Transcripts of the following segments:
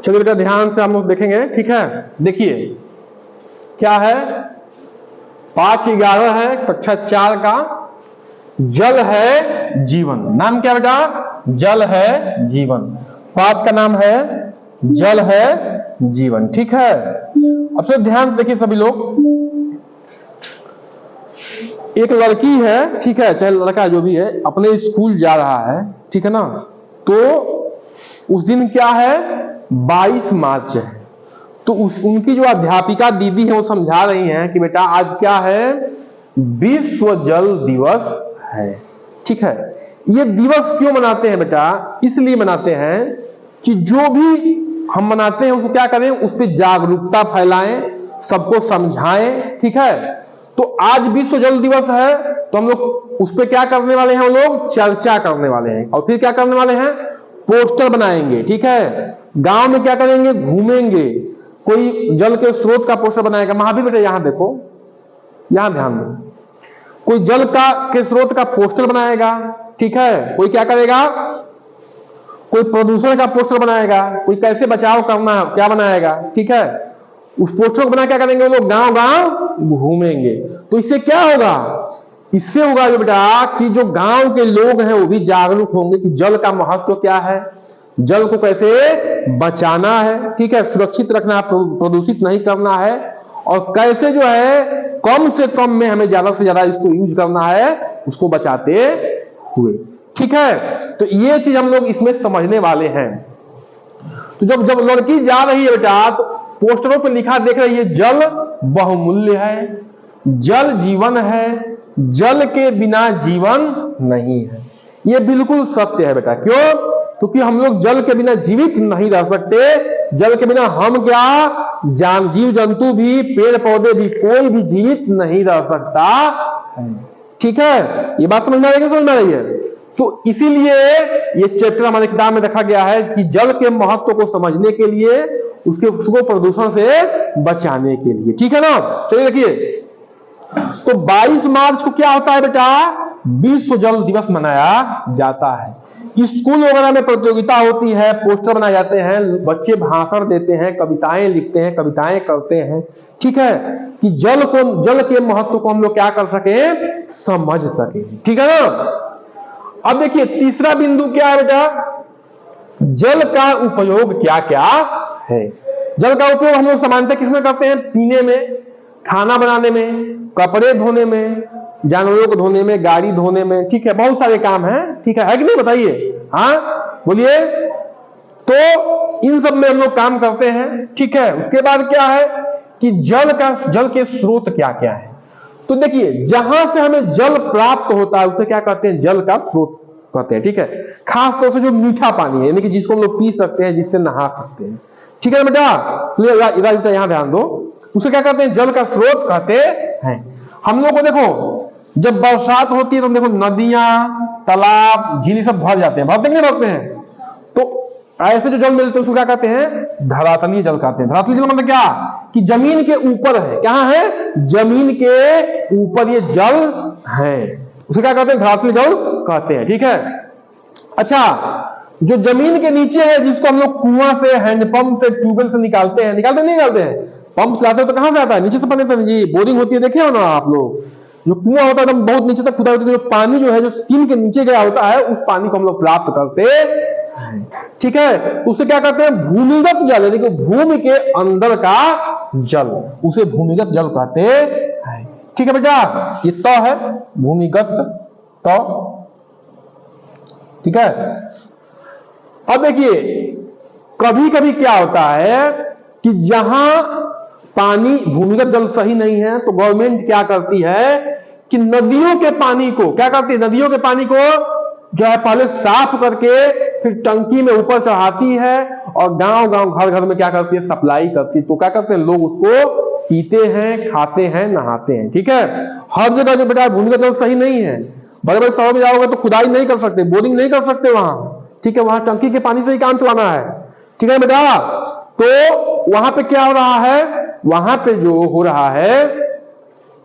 चलिए बेटा ध्यान से हम लोग देखेंगे, ठीक है। देखिए क्या है, 5-11 है कक्षा 4 का, जल है जीवन। नाम क्या बेटा? जल है जीवन। 5 का नाम है जल है जीवन, ठीक है। अब से ध्यान से देखिए सभी लोग, एक लड़की है, ठीक है, चाहे लड़का जो भी है, अपने स्कूल जा रहा है, ठीक है ना। तो उस दिन क्या है, 22 मार्च है। तो उनकी जो अध्यापिका दीदी है वो समझा रही हैं कि बेटा आज क्या है, विश्व जल दिवस है, ठीक है। ये दिवस क्यों मनाते हैं बेटा? इसलिए मनाते हैं कि जो भी हम मनाते हैं उसको क्या करें, उस पर जागरूकता फैलाएं, सबको समझाएं, ठीक है। तो आज विश्व जल दिवस है, तो हम लोग उस पर क्या करने वाले हैं, हम लोग चर्चा करने वाले हैं। और फिर क्या करने वाले हैं, पोस्टर बनाएंगे, ठीक है। गांव में क्या करेंगे, घूमेंगे, कोई जल के स्रोत का पोस्टर बनाएगा। महावीर बेटा यहां देखो, यहां ध्यान दो, कोई जल के स्रोत का पोस्टर बनाएगा, ठीक है। कोई क्या करेगा, कोई प्रदूषण का पोस्टर बनाएगा, कोई कैसे बचाव करना है क्या बनाएगा, ठीक है। उस पोस्टर को बना क्या करेंगे, वो लोग गांव गांव घूमेंगे। तो इससे क्या होगा, इससे होगा जो बेटा कि जो गांव के लोग हैं वो भी जागरूक होंगे कि जल का महत्व क्या है, जल को कैसे बचाना है, ठीक है, सुरक्षित रखना है, प्रदूषित नहीं करना है, और कैसे जो है कम से कम में हमें ज्यादा से ज्यादा इसको यूज करना है, उसको बचाते हुए, ठीक है। तो ये चीज हम लोग इसमें समझने वाले हैं। तो जब जब लड़की जा रही है बेटा, तो पोस्टरों पे लिखा देख रही है, जल बहुमूल्य है, जल जीवन है, जल के बिना जीवन नहीं है। ये बिल्कुल सत्य है बेटा। क्यों? क्योंकि हम लोग जल के बिना जीवित नहीं रह सकते। जल के बिना हम क्या, जीव जंतु भी, पेड़ पौधे भी, कोई भी जीवित नहीं रह सकता, ठीक है। ये बात समझ में आ रही है, समझ में आ रही है? तो इसीलिए ये चैप्टर हमारे किताब में रखा गया है कि जल के महत्व को समझने के लिए, उसको प्रदूषण से बचाने के लिए, ठीक है ना। चलिए देखिए, तो 22 मार्च को क्या होता है बेटा, विश्व जल दिवस मनाया जाता है। स्कूल वगैरह में प्रतियोगिता होती है, पोस्टर बनाए जाते हैं, बच्चे भाषण देते हैं, कविताएं लिखते हैं, कविताएं करते हैं, ठीक है, कि जल के महत्व को हम लोग क्या कर सके, समझ सके, ठीक है ना। अब देखिए तीसरा बिंदु क्या है बेटा, जल का उपयोग क्या क्या है। जल का उपयोग हम लोग सामान्यतः किसमें करते हैं, पीने में, खाना बनाने में, कपड़े धोने में, जानवरों को धोने में, गाड़ी धोने में, ठीक है, बहुत सारे काम हैं, ठीक है कि नहीं, बताइए, हाँ बोलिए। तो इन सब में हम लोग काम करते हैं, ठीक है। उसके बाद क्या है कि जल के स्रोत क्या क्या है। तो देखिए जहां से हमें जल प्राप्त होता है उसे क्या कहते हैं, जल का स्रोत कहते हैं, ठीक है। खास तौर से जो मीठा पानी है, यानी कि जिसको हम लोग पी सकते हैं, जिससे नहा सकते हैं, ठीक है बेटा। इधर यहां ध्यान दो, उसे क्या कहते हैं, जल का स्रोत कहते हैं। हम लोग को देखो जब बरसात होती है तो देखो नदियां, तालाब, झील सब भर जाते हैं, भरते नहीं भरते हैं। तो ऐसे जो जल मिलते हैं उसको क्या कहते हैं, धरातलीय जल कहते हैं। धरातलीय जल मतलब क्या, कि जमीन के ऊपर है, क्या है, जमीन के ऊपर ये जल है, उसे क्या कहते हैं, धरातलीय जल कहते हैं, ठीक है। अच्छा, जो जमीन के नीचे है, जिसको हम लोग कुआं से, हैंडपंप से, ट्यूबवेल से निकालते हैं, नहीं निकालते हैं, पंप चलाते हो तो कहां से आता है, नीचे से पानी आता है जी। बोरिंग होती है, देखे हो ना आप लोग, जो कुआं होता है एकदम बहुत नीचे तक खुदा होती है, जो पानी जो है जो सीम के नीचे गया होता है, उस पानी को हम लोग प्राप्त करते हैं, ठीक है। उसे क्या कहते हैं, भूमिगत जल, यानी कि भूमि के अंदर का जल, उसे भूमिगत जल कहते हैं, ठीक है बेटा। ये त है भूमिगत त, ठीक है। अब देखिए कभी कभी क्या होता है कि जहां पानी, भूमिगत जल सही नहीं है, तो गवर्नमेंट क्या करती है कि नदियों के पानी को क्या करती है, नदियों के पानी को जो है पहले साफ करके फिर टंकी में ऊपर चढ़ाती है, और गांव गांव, घर घर में क्या करती है, सप्लाई करती है। तो क्या करते हैं लोग, उसको पीते हैं, खाते हैं, नहाते हैं, ठीक है। हर जगह जो बेटा भूमिगत जल सही नहीं है, बड़े बड़े शहरों में जाओगे तो खुदाई नहीं कर सकते, बोरिंग नहीं कर सकते वहां, ठीक है, वहां टंकी के पानी से ही काम चलाना है, ठीक है बेटा। तो वहां पे क्या हो रहा है, वहां पे जो हो रहा है,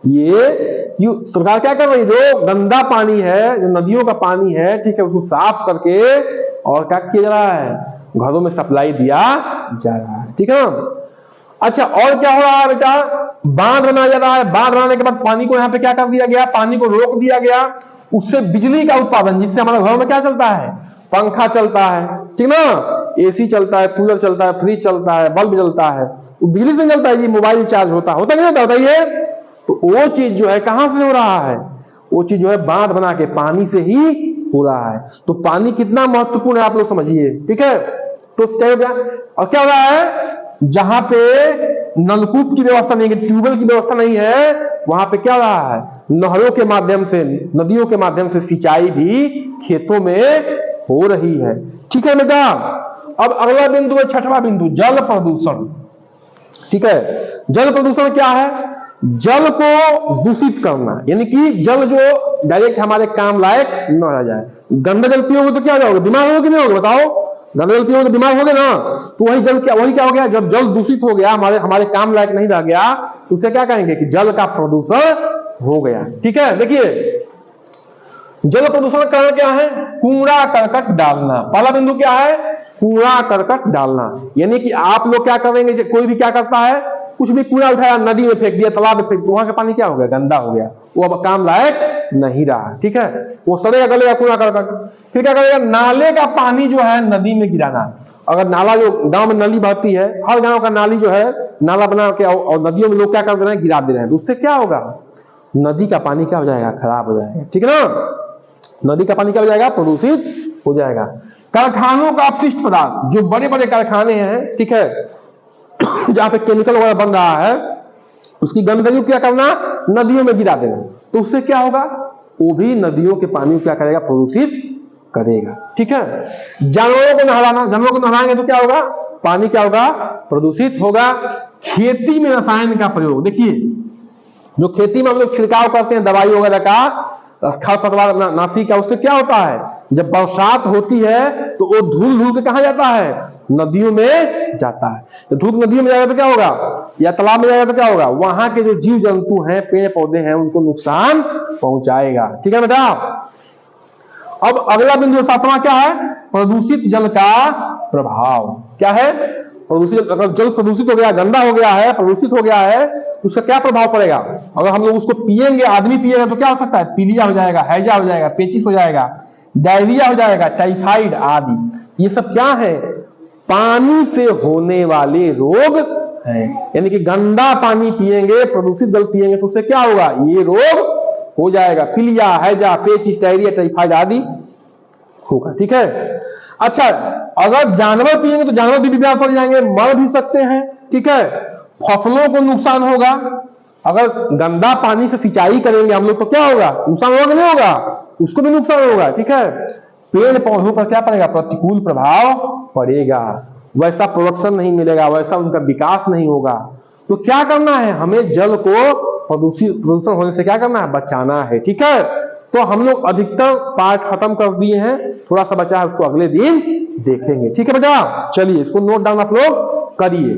ये सरकार क्या कर रही है, जो गंदा पानी है, जो नदियों का पानी है, ठीक है, उसको साफ करके और क्या किया जा रहा है, घरों में सप्लाई दिया जा रहा है, ठीक है ना। अच्छा, और क्या हो रहा है बेटा, बांध बनाया जा रहा है, बांध बनाने के बाद पानी को यहाँ पे क्या कर दिया गया, पानी को रोक दिया गया, उससे बिजली का उत्पादन, जिससे हमारे घरों में क्या चलता है, पंखा चलता है, ठीक ना, एसी चलता है, कूलर चलता है, फ्रिज चलता है, बल्ब जलता है, वो बिजली से चलता है जी, मोबाइल चार्ज होता नहीं होता, बताइए। तो वो चीज जो है कहां से हो रहा है, वो चीज जो है बांध बना के पानी से ही हो रहा है। तो पानी कितना महत्वपूर्ण है आप लोग समझिए, ठीक है। तो और क्या हो रहा है, जहां पे नलकूप की व्यवस्था नहीं है, ट्यूबवेल की व्यवस्था नहीं है, वहां पे क्या हो रहा है, नहरों के माध्यम से, नदियों के माध्यम से सिंचाई भी खेतों में हो रही है, ठीक है बेटा। अब अगला बिंदु है, छठवां बिंदु, जल प्रदूषण, ठीक है। जल प्रदूषण क्या है, जल को दूषित करना, यानी कि जल जो डायरेक्ट हमारे काम लायक न रह जाए। गंदा जल पियोगे तो क्या हो जाओगे, बीमार होगे कि नहीं होगे, बताओ। गंदा जल पियोगे तो बीमार होगे ना। तो वही क्या हो गया, जब जल दूषित हो गया, हमारे काम लायक नहीं रह गया, तो उसे क्या कहेंगे कि जल का प्रदूषण हो गया, ठीक है। देखिए, जल प्रदूषण का कारण क्या है, कूड़ा करकट डालना। पहला बिंदु क्या है, कूड़ा करकट डालना, यानी कि आप लोग क्या करेंगे, कोई भी क्या करता है, कुछ भी कूड़ा उठाया, नदी में फेंक दिया, तालाब में फेंक दिया, वहां का पानी क्या हो गया, गंदा हो गया, वो अब काम लायक नहीं रहा, ठीक है। वो सड़ेगा गलेगा कूड़ा करकट। फिर क्या करेगा, नाले का पानी जो है नदी में गिराना। अगर नाला, जो गांव में नली बहती है, हर गांव का नाली जो है नाला बना के, और नदियों में लोग क्या कर दे रहे हैं, गिरा दे रहे हैं, तो उससे क्या होगा, नदी का पानी क्या हो जाएगा, खराब हो जाएगा, ठीक है ना। नदी का पानी क्या हो जाएगा, प्रदूषित हो जाएगा। कारखानों का अपशिष्ट पदार्थ, जो बड़े बड़े कारखाने हैं, ठीक है, जहां पे केमिकल वगैरह बन रहा है, उसकी गंदगी क्या करना, नदियों में गिरा देना, तो उससे क्या होगा, वो भी नदियों के पानी को क्या करेगा, प्रदूषित करेगा, ठीक है। जानवरों को नहलाना, जानवरों को नहलाएंगे तो क्या होगा, पानी क्या होगा, प्रदूषित होगा। खेती में रसायन का प्रयोग, देखिए जो खेती में हम लोग छिड़काव करते हैं दवाई वगैरह का, खरपतवार नाशी का, उससे क्या होता है, जब बरसात होती है तो वो धूल धूल के कहां जाता है, नदियों में जाता है। तो धूल नदियों में जाएगा तो क्या होगा, या तालाब में जाएगा तो क्या होगा, वहां के जो जीव जंतु हैं, पेड़ पौधे हैं, उनको नुकसान पहुंचाएगा, ठीक है बेटा। अब अगला बिंदु सातवां क्या है, प्रदूषित जल का प्रभाव। क्या है, प्रदूषित, अगर जल प्रदूषित हो गया, गंदा हो गया है, प्रदूषित हो गया है, उसका क्या प्रभाव पड़ेगा। अगर हम लोग उसको पिएंगे, आदमी पिएगा तो क्या हो सकता है, पीलिया हो जाएगा, हैजा हो जाएगा, पेचिस हो जाएगा, डायरिया हो जाएगा, टाइफाइड आदि। ये सब क्या है, पानी से होने वाले रोग हैं। यानी कि गंदा पानी पिएंगे, प्रदूषित जल पिएंगे तो उससे क्या होगा, ये रोग हो जाएगा, पीलिया, हैजा, पेचिस, डायरिया, टाइफाइड आदि होगा, ठीक है। अच्छा, अगर जानवर पिएंगे तो जानवर भी बीमार पड़ जाएंगे, मर भी सकते हैं, ठीक है। फसलों को नुकसान होगा, अगर गंदा पानी से सिंचाई करेंगे हम लोग तो क्या होगा, नुकसान होगा नहीं होगा, उसको भी नुकसान होगा, ठीक है। पेड़ पौधों पर क्या पड़ेगा, प्रतिकूल प्रभाव पड़ेगा, वैसा प्रोडक्शन नहीं मिलेगा, वैसा उनका विकास नहीं होगा। तो क्या करना है, हमें जल को प्रदूषण होने से क्या करना है, बचाना है, ठीक है। तो हम लोग अधिकतर पार्ट खत्म कर दिए हैं, थोड़ा सा बचा है, उसको अगले दिन देखेंगे, ठीक है बेटा। चलिए इसको नोट डाउन आप लोग करिए।